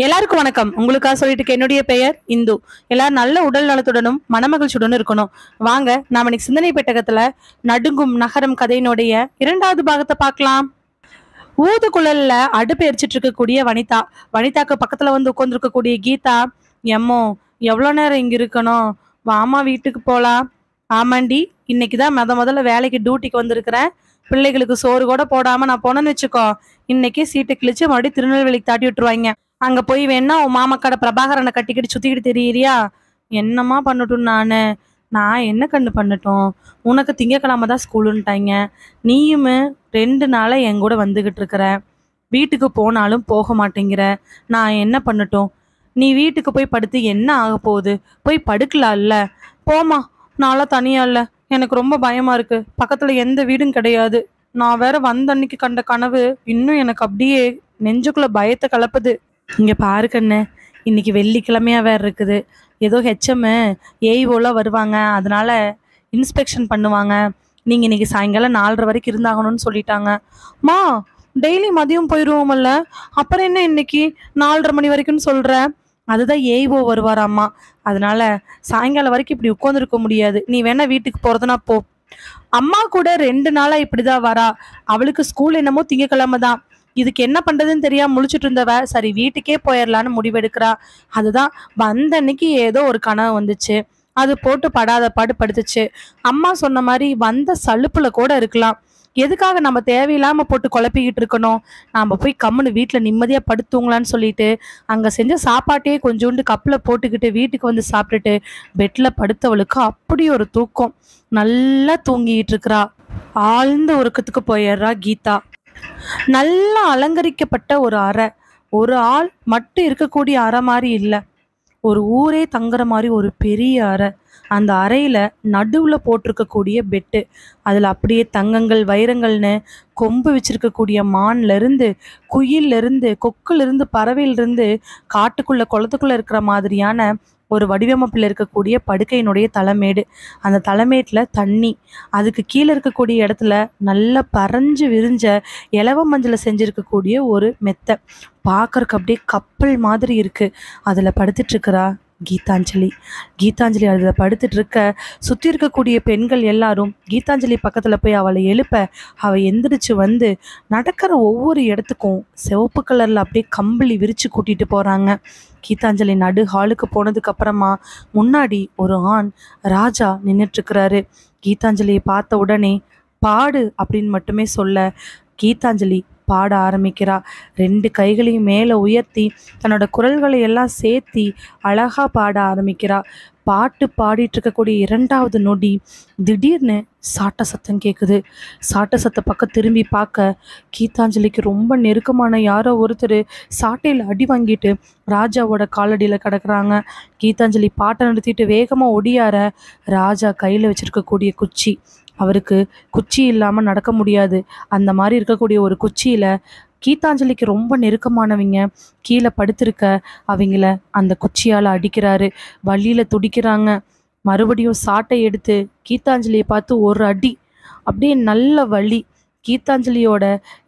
எல்லாருக்கும் வணக்கம். உங்களுக்காக சொல்லிட்டு என்னுடைய பெயர் இந்து. எல்லாரும் நல்ல உடல் நலத்துடனும் மனமகிழ்ச்சியுடனும் இருக்கணும். வாங்க நாம இன்னைக்கு சிந்தனை பெட்டகத்துல நடுங்கும் நகரம் கதையினுடைய 2வது பாகத்தை பார்க்கலாம். ஊதுகுழல்ல அடுப்பு எரிச்சிட்டு இருக்கக்கூடிய வனிதா, வனிதாக்கு பக்கத்துல வந்து உட்கார்ந்துருக்கக்கூடிய கீதா, எம்மோ எவ்வளோ நேரம் இங்க இருக்கணும், வாமா வீட்டுக்கு போலாம். ஆமாண்டி, இன்னைக்குதான் முதல்ல வேலைக்கு டியூட்டிக்கு வந்திருக்கிறேன். பிள்ளைகளுக்கு சோறு கூட போடாம நான் போனேன்னு வச்சுக்கோ, இன்னைக்கே சீட்டை கிழிச்சு மறுபடியும் திருநெல்வேலிக்கு தாட்டி விட்டுருவாங்க. அங்க போய் வேணா உன் மாமக்காட பிரபாகரனை கட்டிக்கிட்டு சுத்திக்கிட்டு தெரியறியா? என்னம்மா பண்ணட்டும் நான் என்ன கண்ணு பண்ணட்டும்? உனக்கு திங்கக்கிழமை தான் ஸ்கூலுன்ட்டாங்க. நீயுமே 2 நாளா என் கூட வந்துகிட்டு இருக்கிற, வீட்டுக்கு போனாலும் போக மாட்டேங்கிற. நான் என்ன பண்ணட்டும்? நீ வீட்டுக்கு போய் படுத்து என்ன ஆக போகுது? போய் படுக்கலாம்ல. போமா, நான்லாம் தனியா இல்ல. எனக்கு ரொம்ப பயமா இருக்கு. பக்கத்துல எந்த வீடும் கிடையாது. நான் வேற வந்த அன்னைக்கு கண்ட கனவு இன்னும் எனக்கு அப்படியே நெஞ்சுக்குள்ள பயத்தை கலப்புது. இங்க பாரு கண்ணு, இன்னைக்கு வெள்ளிக்கிழமையா வேற இருக்குது. ஏதோ ஹெச்எம் ஏஇஓலாம் வருவாங்க, அதனால இன்ஸ்பெக்ஷன் பண்ணுவாங்க. நீங்க இன்னைக்கு சாயங்காலம் 4:30 வரைக்கும் இருந்தாகணும்னு சொல்லிட்டாங்க. மா, டெய்லி மதியம் போயிடுவோம்ல, அப்புறம் என்ன இன்னைக்கு 4:30 மணி வரைக்கும்னு சொல்ற? அதுதான் ஏஇஓ வருவாராம்மா, அதனால சாயங்காலம் வரைக்கும் இப்படி உட்காந்துருக்க முடியாது. நீ வேணா வீட்டுக்கு போறதுனா போ. அம்மா கூட 2 நாளா இப்படிதான் வரா. அவளுக்கு ஸ்கூல் என்னமோ திங்கக்கிழமை தான். இதுக்கு என்ன பண்றதுன்னு தெரியாம முழிச்சிட்டு இருந்தவ சரி வீட்டுக்கே போயிடலான்னு முடிவெடுக்கிறா. அதுதான் வந்த அன்னைக்கு ஏதோ ஒரு கனவு வந்துச்சு. அது போட்டு படாத பாடு படுத்துச்சு. அம்மா சொன்ன மாதிரி வந்த சலுப்புல கூட இருக்கலாம். எதுக்காக நம்ம தேவையில்லாம போட்டு குழப்பிக்கிட்டு இருக்கணும்? நாம போய் கம்முன்னு வீட்டுல நிம்மதியா படுத்துங்களான்னு சொல்லிட்டு அங்க செஞ்ச சாப்பாட்டையே கொஞ்சோண்டு கப்ல போட்டுக்கிட்டு வீட்டுக்கு வந்து சாப்பிட்டுட்டு பெட்ல படுத்தவளுக்கு அப்படி ஒரு தூக்கம். நல்லா தூங்கிட்டு இருக்கிறா. ஆழ்ந்த உறக்கத்துக்கு போயிடுறா கீதா. நல்லா அலங்கரிக்கப்பட்ட ஒரு அறை, ஒரு ஆள் மட்டும் இருக்கக்கூடிய அறை மாதிரி இல்லை, ஒரு ஊரே தங்குற மாதிரி ஒரு பெரிய அறை. அந்த அறையில நடுவுல போட்டிருக்கக்கூடிய பெட்டு, அதுல அப்படியே தங்கங்கள் வைரங்கள்னு கொம்பு வச்சிருக்கக்கூடிய மான்ல இருந்து, குயில்ல இருந்து, கொக்குல இருந்து, பறவையில இருந்து, காட்டுக்குள்ள குளத்துக்குள்ள இருக்கிற மாதிரியான ஒரு வடிவமைப்பில் இருக்கக்கூடிய படுக்கையினுடைய தலைமேடு. அந்த தலைமேட்டில் தண்ணி, அதுக்கு கீழே இருக்கக்கூடிய இடத்துல நல்ல பறஞ்சு விரிஞ்ச இலவ மஞ்சள் செஞ்சிருக்கக்கூடிய ஒரு மெத்தை. பார்க்கறக்கு அப்படியே கப்பல் மாதிரி இருக்கு. அதில் படுத்துட்டு இருக்கிறா கீதாஞ்சலி. கீதாஞ்சலி அதில் படுத்துட்டு இருக்க சுற்றி இருக்கக்கூடிய பெண்கள் எல்லாரும் கீதாஞ்சலி பக்கத்தில் போய் அவளை எழுப்ப, அவள் எந்திரிச்சு வந்து நடக்கிற ஒவ்வொரு இடத்துக்கும் சிவப்பு கலரில் அப்படியே கம்பளி விரித்து கூட்டிகிட்டு போகிறாங்க. கீதாஞ்சலி நடு ஹாலுக்கு போனதுக்கு அப்புறமா முன்னாடி ஒரு ஆண் ராஜா நின்றுட்டுருக்கிறாரு. கீதாஞ்சலியை பார்த்த உடனே பாடு அப்படின்னு மட்டுமே சொல்ல கீதாஞ்சலி பாட ஆரம்பிக்கிறா. 2 கைகளையும் மேலே உயர்த்தி தன்னோட குரல்களை எல்லாம் சேர்த்தி அழகா பாட ஆரம்பிக்கிறா. பாட்டு பாடிட்டு இருக்கக்கூடிய 2வது நொடி திடீர்னு சாட்ட சத்தம் கேட்குது. சாட்ட சத்த பக்கம் திரும்பி பார்க்க கீதாஞ்சலிக்கு ரொம்ப நெருக்கமான யாரோ ஒருத்தர் சாட்டையில் அடி வாங்கிட்டு ராஜாவோட காலடியில் கிடக்குறாங்க. கீதாஞ்சலி பாட்டை நிறுத்திட்டு வேகமாக ஒடியார ராஜா கையில் வச்சிருக்கக்கூடிய குச்சி, அவருக்கு குச்சி இல்லாமல் நடக்க முடியாது. அந்த மாதிரி இருக்கக்கூடிய ஒரு குச்சியில் கீதாஞ்சலிக்கு ரொம்ப நெருக்கமானவங்க கீழே படுத்திருக்க அவங்கள அந்த குச்சியால் அடிக்கிறாரு. வழியில் துடிக்கிறாங்க. மறுபடியும் சாட்டை எடுத்து கீதாஞ்சலியை பார்த்து ஒரு அடி. அப்படியே நல்ல வலி. கீதாஞ்சலியோட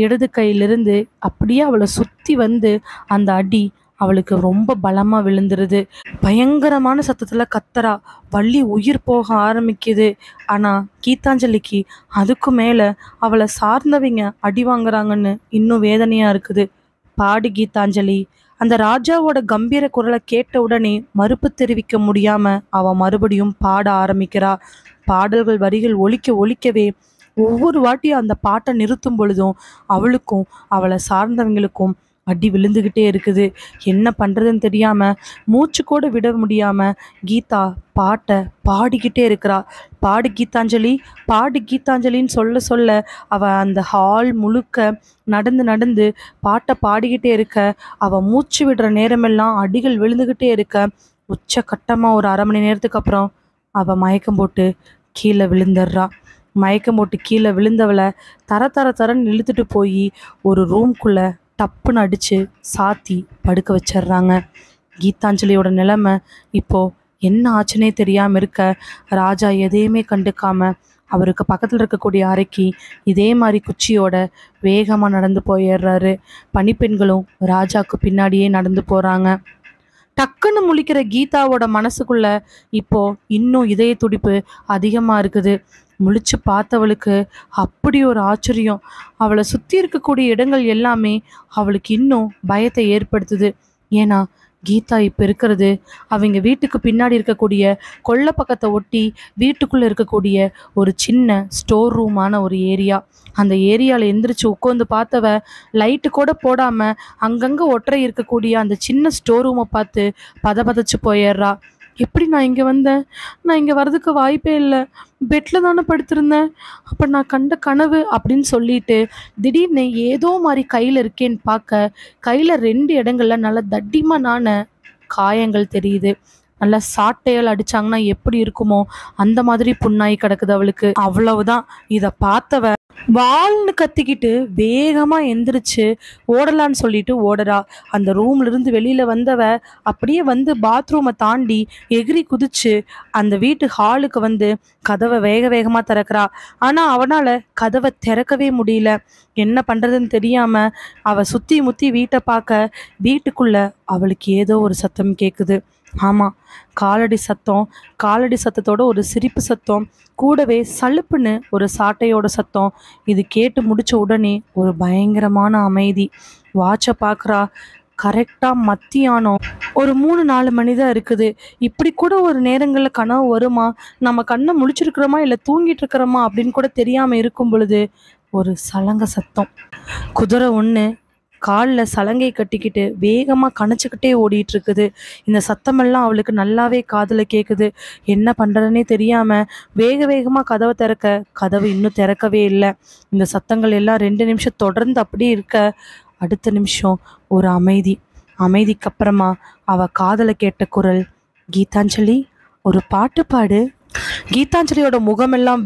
இடது கையிலிருந்து அப்படியே அவளை சுற்றி வந்து அந்த அடி அவளுக்கு ரொம்ப பலமாக விழுந்துருது. பயங்கரமான சத்தத்தில் கத்தரா. வள்ளி உயிர் போக ஆரம்பிக்குது. ஆனால் கீதாஞ்சலிக்கு அதுக்கு மேலே அவளை சார்ந்தவங்க அடி வாங்குறாங்கன்னு இன்னும் வேதனையாக இருக்குது. பாடி கீதாஞ்சலி. அந்த ராஜாவோட கம்பீர குரலை கேட்ட உடனே மறுப்பு தெரிவிக்க முடியாமல் அவள் மறுபடியும் பாட ஆரம்பிக்கிறா. பாடல்கள் வரிகள் ஒலிக்க ஒலிக்கவே ஒவ்வொரு வாட்டியும் அந்த பாட்டை நிறுத்தும் பொழுதும் அவளுக்கும் அவளை சார்ந்தவங்களுக்கும் அடி விழுந்துக்கிட்டே இருக்குது. என்ன பண்ணுறதுன்னு தெரியாமல் மூச்சு கூட விட முடியாமல் கீதா பாட்டை பாடிக்கிட்டே இருக்கிறா. பாடு கீதாஞ்சலி, பாடு கீதாஞ்சலின்னு சொல்ல சொல்ல அவள் அந்த ஹால் முழுக்க நடந்து நடந்து பாட்டை பாடிக்கிட்டே இருக்க, அவள் மூச்சு விடுற நேரமெல்லாம் அடிகள் விழுந்துக்கிட்டே இருக்க, உச்ச கட்டமாக ஒரு 1/2 மணி நேரத்துக்கு அப்புறம் அவள் மயக்கம் போட்டு கீழே விழுந்துடுறா. மயக்கம் போட்டு கீழே விழுந்தவளை தர தர தரன்னு இழுத்துட்டு போய் ஒரு ரூம்குள்ளே டப்புன்னு அடித்து சாத்தி படுக்க வச்சிடுறாங்க. கீதாஞ்சலியோட நிலைமை இப்போ என்ன ஆச்சுன்னே தெரியாமல் இருக்க ராஜா எதையுமே கண்டுக்காம அவருக்கு பக்கத்தில் இருக்கக்கூடிய அறைக்கு இதே மாதிரி குச்சியோட வேகமாக நடந்து போயிடுறாரு. பணிப்பெண்களும் ராஜாவுக்கு பின்னாடியே நடந்து போகிறாங்க. டக்குன்னு முழிக்கிற கீதாவோட மனசுக்குள்ள இப்போ இன்னும் இதய துடிப்பு அதிகமாக இருக்குது. முழிச்சு பார்த்தவளுக்கு அப்படி ஒரு ஆச்சரியம். அவளை சுற்றி இருக்கக்கூடிய இடங்கள் எல்லாமே அவளுக்கு இன்னும் பயத்தை ஏற்படுத்துது. ஏன்னா கீதா இப்போ இருக்கிறது அவங்க வீட்டுக்கு பின்னாடி இருக்கக்கூடிய கொல்லை பக்கத்தை ஒட்டி வீட்டுக்குள்ளே இருக்கக்கூடிய ஒரு சின்ன ஸ்டோர் ரூமான ஒரு ஏரியா. அந்த ஏரியாவில் எந்திரிச்சு உட்காந்து பார்த்தவ லைட்டு கூட போடாமல் அங்கங்கே ஒற்றை இருக்கக்கூடிய அந்த சின்ன ஸ்டோர் ரூமை பார்த்து பதச்சு போயிடுறா. எப்படி நான் இங்கே வந்தேன்? நான் இங்கே வர்றதுக்கு வாய்ப்பே இல்லை. பெட்டில் தானே படுத்திருந்தேன். அப்போ நான் கண்ட கனவு அப்படின்னு சொல்லிட்டு திடீர்னு ஏதோ மாதிரி கையில் இருக்கேன்னு பார்க்க கையில் 2 இடங்கள்ல நல்ல தட்டிமனான காயங்கள் தெரியுது. நல்லா சாட்டையால் அடிச்சாங்கன்னா எப்படி இருக்குமோ அந்த மாதிரி புண்ணாய் கிடக்குது அவளுக்கு. அவ்வளவுதான். இதை பார்த்தவ வால்னு கத்திக்கிட்டு வேகமா எந்திரிச்சு ஓடலான்னு சொல்லிட்டு ஓடுறா. அந்த ரூம்ல இருந்து வெளியில வந்தவ அப்படியே வந்து பாத்ரூமை தாண்டி எகிரி குதிச்சு அந்த வீட்டு ஹாலுக்கு வந்து கதவை வேக வேகமா திறக்கிறா. ஆனா அவனால கதவை திறக்கவே முடியல. என்ன பண்றதுன்னு தெரியாம அவ சுத்தி முத்தி வீட்டை பார்க்க வீட்டுக்குள்ள அவளுக்கு ஏதோ ஒரு சத்தம் கேக்குது. ஆமா, காலடி சத்தம். காலடி சத்தத்தோட ஒரு சிரிப்பு சத்தம், கூடவே சலுப்புன்னு ஒரு சாட்டையோட சத்தம். இது கேட்டு முடிச்ச உடனே ஒரு பயங்கரமான அமைதி. வாட்சை பார்க்குறா. கரெக்டாக மத்தியானம் ஒரு 3-4 மணி தான் இருக்குது. இப்படி கூட ஒரு நேரங்களில் கனவு வருமா? நம்ம கண்ணை முழிச்சிருக்கிறோமா இல்லை தூங்கிட்டு இருக்கிறோமா அப்படின்னு கூட தெரியாமல் இருக்கும் பொழுது ஒரு சலங்க சத்தம். குதிரை ஒன்று காலில் சலங்கை கட்டிக்கிட்டு வேகமாக கணச்சிக்கிட்டே ஓடிட்டு இருக்குது. இந்த சத்தமெல்லாம் அவளுக்கு நல்லாவே காதில் கேட்குது. என்ன பண்ணுறதுனே தெரியாமல் வேக வேகமாக கதவை திறக்க கதவு இன்னும் திறக்கவே இல்லை. இந்த சத்தங்கள் எல்லாம் 2 நிமிஷம் தொடர்ந்து அப்படியே இருக்க அடுத்த நிமிஷம் ஒரு அமைதி. அமைதிக்கு அப்புறமா அவ காதில் கேட்ட குரல், கீதாஞ்சலி ஒரு பாட்டு பாடு. கீதாஞ்சலியோட முகமெல்லாம்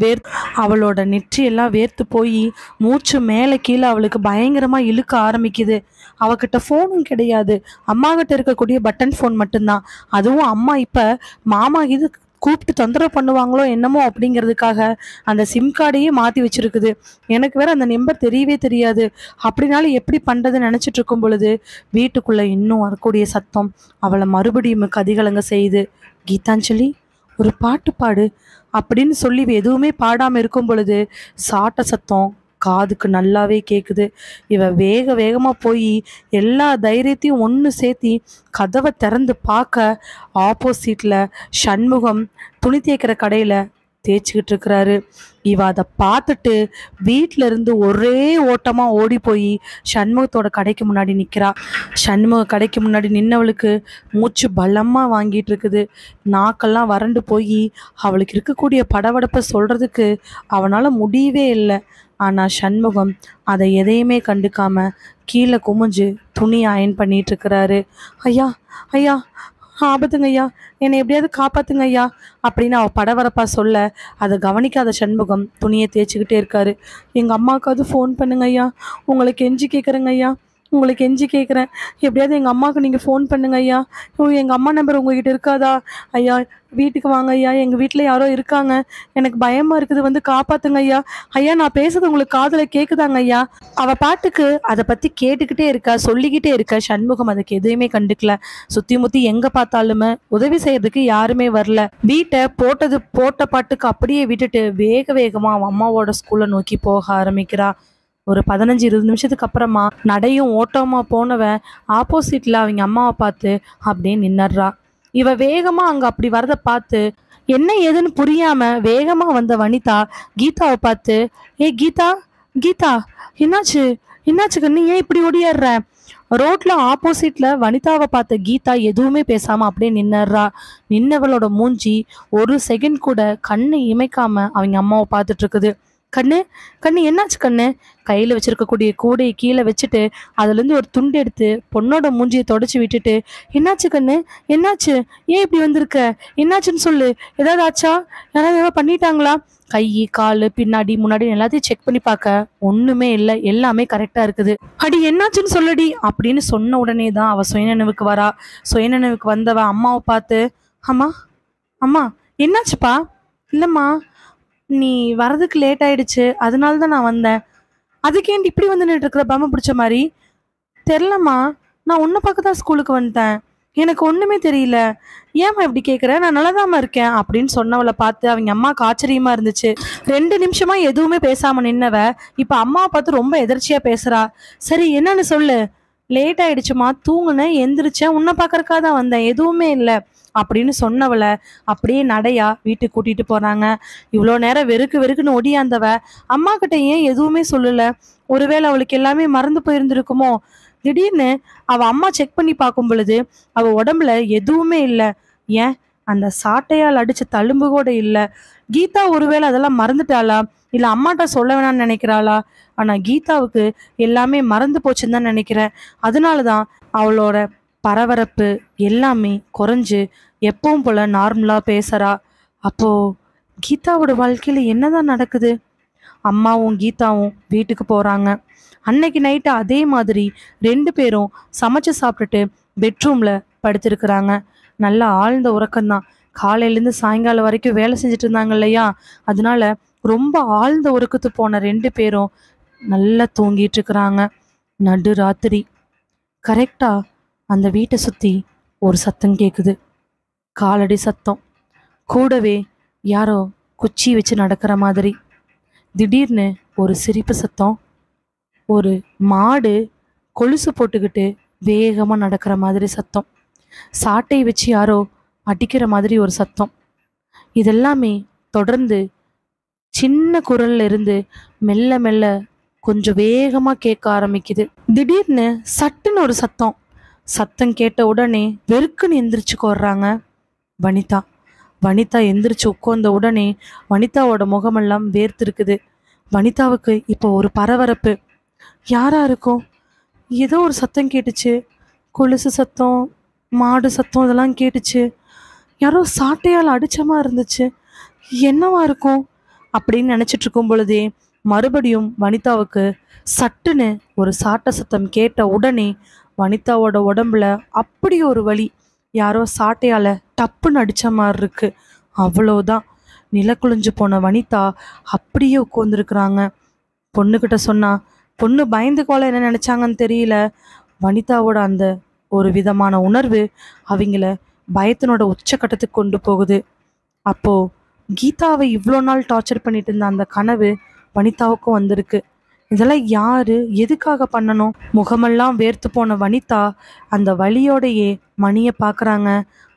அவளோட நெற்றியெல்லாம் வேர்த்து போய் மூச்சு மேலே கீழே அவளுக்கு பயங்கரமாக இழுக்க ஆரம்பிக்குது. அவகிட்ட ஃபோனும் கிடையாது. அம்மா கிட்ட இருக்கக்கூடிய பட்டன் ஃபோன் மட்டும்தான். அதுவும் அம்மா இப்போ மாமா இது கூப்பிட்டு தொந்தரவு பண்ணுவாங்களோ என்னமோ அப்படிங்கிறதுக்காக அந்த சிம் கார்டையே மாற்றி வச்சிருக்குது. எனக்கு வேற அந்த நம்பர் தெரியவே தெரியாது. அப்படினாலும் எப்படி பண்ணுறதுன்னு நினச்சிட்டு இருக்கும் பொழுது வீட்டுக்குள்ளே இன்னும் வரக்கூடிய சத்தம் அவளை மறுபடியும் கதிகலங்க செய்யுது. கீதாஞ்சலி ஒரு பாட்டு பாடு அப்படின்னு சொல்லி எதுவுமே பாடாமல் இருக்கும் பொழுது சாட்ட சத்தம் காதுக்கு நல்லாவே கேட்குது. இவ வேக வேகமாக போய் எல்லா தைரியத்தையும் ஒன்று சேர்த்தி கதவை திறந்து பார்க்க ஆப்போசிட்டில் சண்முகம் துணி தேய்க்கிற கடையில் தேய்ச்சிக்கிட்டு இருக்கிறாரு. இவ அதை பார்த்துட்டு வீட்டில இருந்து ஒரே ஓட்டமாக ஓடி போய் சண்முகத்தோட கடைக்கு முன்னாடி நிற்கிறா. சண்முக கடைக்கு முன்னாடி நின்னவளுக்கு மூச்சு பலமாக வாங்கிட்டு இருக்குது. நாக்கெல்லாம் வறண்டு போய் அவளுக்கு இருக்கக்கூடிய படபடப்பை சொல்கிறதுக்கு அவனால் முடியவே இல்லை. ஆனால் சண்முகம் அதை எதையுமே கண்டுக்காம கீழே குமிஞ்சு துணி அயன் பண்ணிட்டு இருக்கிறாரு. ஐயா ஐயா ஆபத்துங்க ஐயா, என்னை எப்படியாவது காப்பாத்துங்க ஐயா அப்படின்னு அவள் படவரப்பா சொல்ல அதை கவனிக்காத சண்முகம் துணியை தேய்ச்சிக்கிட்டே இருக்காரு. எங்கள் அம்மாவுக்காவது ஃபோன் பண்ணுங்க ஐயா, உங்களை கெஞ்சி கேட்குறேங்க ஐயா, உங்களுக்கு கெஞ்சி கேட்குறேன், எப்படியாவது எங்கள் அம்மாவுக்கு நீங்கள் ஃபோன் பண்ணுங்க ஐயா. எங்கள் அம்மா நம்பர் உங்ககிட்ட இருக்காதா ஐயா? வீட்டுக்கு வாங்க ஐயா, எங்கள் வீட்டில் யாரோ இருக்காங்க, எனக்கு பயமாக இருக்குது, வந்து காப்பாற்றுங்க ஐயா. ஐயா நான் பேசுறது உங்களுக்கு காதில் கேட்குதாங்க ஐயா? அவள் பாட்டுக்கு அதை பற்றி கேட்டுக்கிட்டே இருக்கா, சொல்லிக்கிட்டே இருக்கா. சண்முகம் அதுக்கு எதுவுமே கண்டுக்கல. சுற்றி முற்றி எங்கே பார்த்தாலுமே உதவி செய்யறதுக்கு யாருமே வரல. வீட்டை போட்ட பாட்டுக்கு அப்படியே விட்டுட்டு வேக வேகமாக அவன் அம்மாவோட ஸ்கூலை நோக்கி போக ஆரம்பிக்கிறா. ஒரு 15-20 நிமிஷத்துக்கு அப்புறமா நடையும் ஓட்டமா போனவன் ஆப்போசிட்ல அவங்க அம்மாவை பார்த்து அப்படியே நின்னுடுறா. இவ வேகமா அங்க அப்படி வரத பார்த்து என்ன ஏதுன்னு புரியாம வேகமா வந்த வனிதா கீதாவை பார்த்து, ஏ கீதா கீதா என்னாச்சு கண்ணு, ஏன் இப்படி ஓடியாடுற? ரோட்ல ஆப்போசிட்ல வனிதாவை பார்த்த கீதா எதுவுமே பேசாம அப்படியே நின்னுடுறா. நின்னவளோட மூஞ்சி ஒரு செகண்ட் கூட கண்ணை இமைக்காம அவங்க அம்மாவை பார்த்துட்டு இருக்குது. கண்ணு என்னாச்சு கண்ணு? கையில் வச்சிருக்கக்கூடிய கூடையை கீழே வச்சுட்டு அதுலேருந்து ஒரு துண்டு எடுத்து பொண்ணோட மூஞ்சியை தொடச்சி விட்டுட்டு, என்னாச்சு கண்ணு என்னாச்சு, ஏன் இப்படி வந்திருக்க, என்னாச்சுன்னு சொல்லு, ஏதாவது ஆச்சா, யாராவது பண்ணிட்டாங்களா? கை கால் பின்னாடி முன்னாடி எல்லாத்தையும் செக் பண்ணி பார்க்க ஒன்றுமே இல்லை, எல்லாமே கரெக்டாக இருக்குது. அடி என்னாச்சுன்னு சொல்லடி அப்படின்னு சொன்ன உடனே தான் அவள் சுயநினைவுக்கு வரா. சுயநினைவுக்கு வந்தவ அம்மாவை பார்த்து, அம்மா என்னாச்சுப்பா? இல்லைம்மா நீ வரதுக்கு லேட் ஆயிடுச்சு, அதனால தான் நான் வந்தேன். அதுக்கேண்டி இப்படி வந்து நின்றுட்டு இருக்கிற பம்மை பிடிச்ச மாதிரி? தெரிலம்மா, நான் உன்னை பார்க்க தான் ஸ்கூலுக்கு வந்துட்டேன். எனக்கு ஒண்ணுமே தெரியல. ஏம்மா இப்படி கேட்குற? நான் நல்லாதாம்மா இருக்கேன் அப்படின்னு சொன்னவளை பார்த்து அவங்க அம்மாவுக்கு ஆச்சரியமா இருந்துச்சு. 2 நிமிஷமா எதுவுமே பேசாம நின்னவ இப்ப அம்மாவை பார்த்து ரொம்ப எதர்ச்சியா பேசுறா. சரி, என்னன்னு சொல்லு. லேட் ஆயிடுச்சுமா, தூங்குனேன், எந்திரிச்சேன், உன்னை பார்க்கறக்காக தான் வந்தேன், எதுவுமே இல்லை அப்படின்னு சொன்னவளை அப்படியே நடையா வீட்டுக்கு கூட்டிட்டு போறாங்க. இவ்வளோ நேரம் வெறுக்கு வெறுக்குன்னு ஒடியாந்தவ அம்மா கிட்ட ஏன் எதுவுமே சொல்லல? ஒருவேளை அவளுக்கு எல்லாமே மறந்து போயிருந்திருக்குமோ? திடீர்னு அவ அம்மா செக் பண்ணி பார்க்கும் பொழுது அவ உடம்புல எதுவுமே இல்லை. ஏன், அந்த சாட்டையால் அடிச்ச தழும்பு கூட இல்லை. கீதா ஒருவேளை அதெல்லாம் மறந்துட்டாளா? இல்ல அம்மாட்ட சொல்ல வேணாம்னு நினைக்கிறாளா? ஆனா கீதாவுக்கு எல்லாமே மறந்து போச்சுன்னு தான் நினைக்கிறேன். அதனாலதான் அவளோட பரபரப்பு எல்லாமே குறைஞ்சு எப்பவும் போல நார்மலா பேசுறா. அப்போ கீதாவோட வாழ்க்கையில என்னதான் நடக்குது? அம்மாவும் கீதாவும் வீட்டுக்கு போறாங்க. அன்னைக்கு நைட்டு அதே மாதிரி 2 பேரும் சமைச்சு சாப்பிட்டுட்டு பெட்ரூம்ல படுத்திருக்கிறாங்க. நல்லா ஆழ்ந்த உறக்கம்தான். காலையிலேருந்து சாயங்காலம் வரைக்கும் வேலை செஞ்சுட்டு இருந்தாங்க இல்லையா, அதனால ரொம்ப ஆழ்ந்த உறக்கத்து போன 2 பேரும் நல்லா தூங்கிட்டு இருக்கிறாங்க. நடு ராத்திரி கரெக்டா அந்த வீட்டை சுத்தி ஒரு சத்தம் கேக்குது. காலடி சத்தம், கூடவே யாரோ குச்சி வச்சு நடக்கிற மாதிரி. திடீர்னு ஒரு சிரிப்பு சத்தம், ஒரு மாடு கொலுசு போட்டுக்கிட்டு வேகமா நடக்கிற மாதிரி சத்தம், சாட்டை வச்சு யாரோ அடிக்கிற மாதிரி ஒரு சத்தம். இதெல்லாமே தொடர்ந்து சின்ன குரல்ல இருந்து மெல்ல மெல்ல கொஞ்சம் வேகமா கேட்க ஆரம்பிக்குது. திடீர்னு சட்டுன்னு ஒரு சத்தம். சத்தம் கேட்ட உடனே வெறுக்குன்னு எந்திரிச்சு கோர்றாங்க வனிதா. வனிதா எந்திரிச்சு உட்கார்ந்த உடனே வனிதாவோட முகமெல்லாம் வேர்த்திருக்குது. வனிதாவுக்கு இப்போ ஒரு பரபரப்பு. யாரா இருக்கும்? ஏதோ ஒரு சத்தம் கேட்டுச்சு. கொலுசு சத்தம், மாடு சத்தம், இதெல்லாம் கேட்டுச்சு. யாரோ சாட்டையால் அடிச்சமா இருந்துச்சு. என்னவா இருக்கும் அப்படின்னு நினைச்சிட்டு இருக்கும் பொழுதே மறுபடியும் வனிதாவுக்கு சட்டுன்னு ஒரு சாட்டை சத்தம் கேட்ட உடனே வனிதாவோட உடம்புல அப்படி ஒரு வலி. யாரோ சாட்டையால டப்புன்னு அடிச்ச மாதிரி இருக்கு. அவ்வளோதான். நிலக்குழிஞ்சு போன வனிதா அப்படியே உட்கார்ந்துருக்குறாங்க. பொண்ணுக்கிட்ட சொன்னா பொண்ணு பயந்துக்கோல என்ன நினைச்சாங்கன்னு தெரியல. வனிதாவோட அந்த ஒரு விதமான உணர்வு அவங்கள பயத்தினோட உச்சக்கட்டத்துக்கு கொண்டு போகுது. அப்போ கீதாவை இவ்வளோ நாள் டார்ச்சர் பண்ணிட்டு இருந்த அந்த கனவு வனிதாவுக்கும் வந்திருக்கு. இதெல்லாம் யாரு எதுக்காக பண்ணணும்? முகமெல்லாம் வேர்த்து போன வனிதா அந்த வலியோடையே மணியை பார்க்குறாங்க.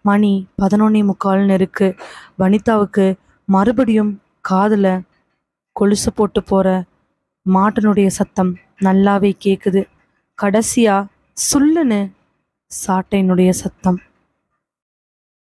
மணி 11:45 இருக்கு. வனிதாவுக்கு மறுபடியும் காதுல கொலுசு போட்டு போற மாட்டினுடைய சத்தம் நல்லாவே கேக்குது. கடைசியா சுல்லுன்னு சாட்டையினுடைய சத்தம்.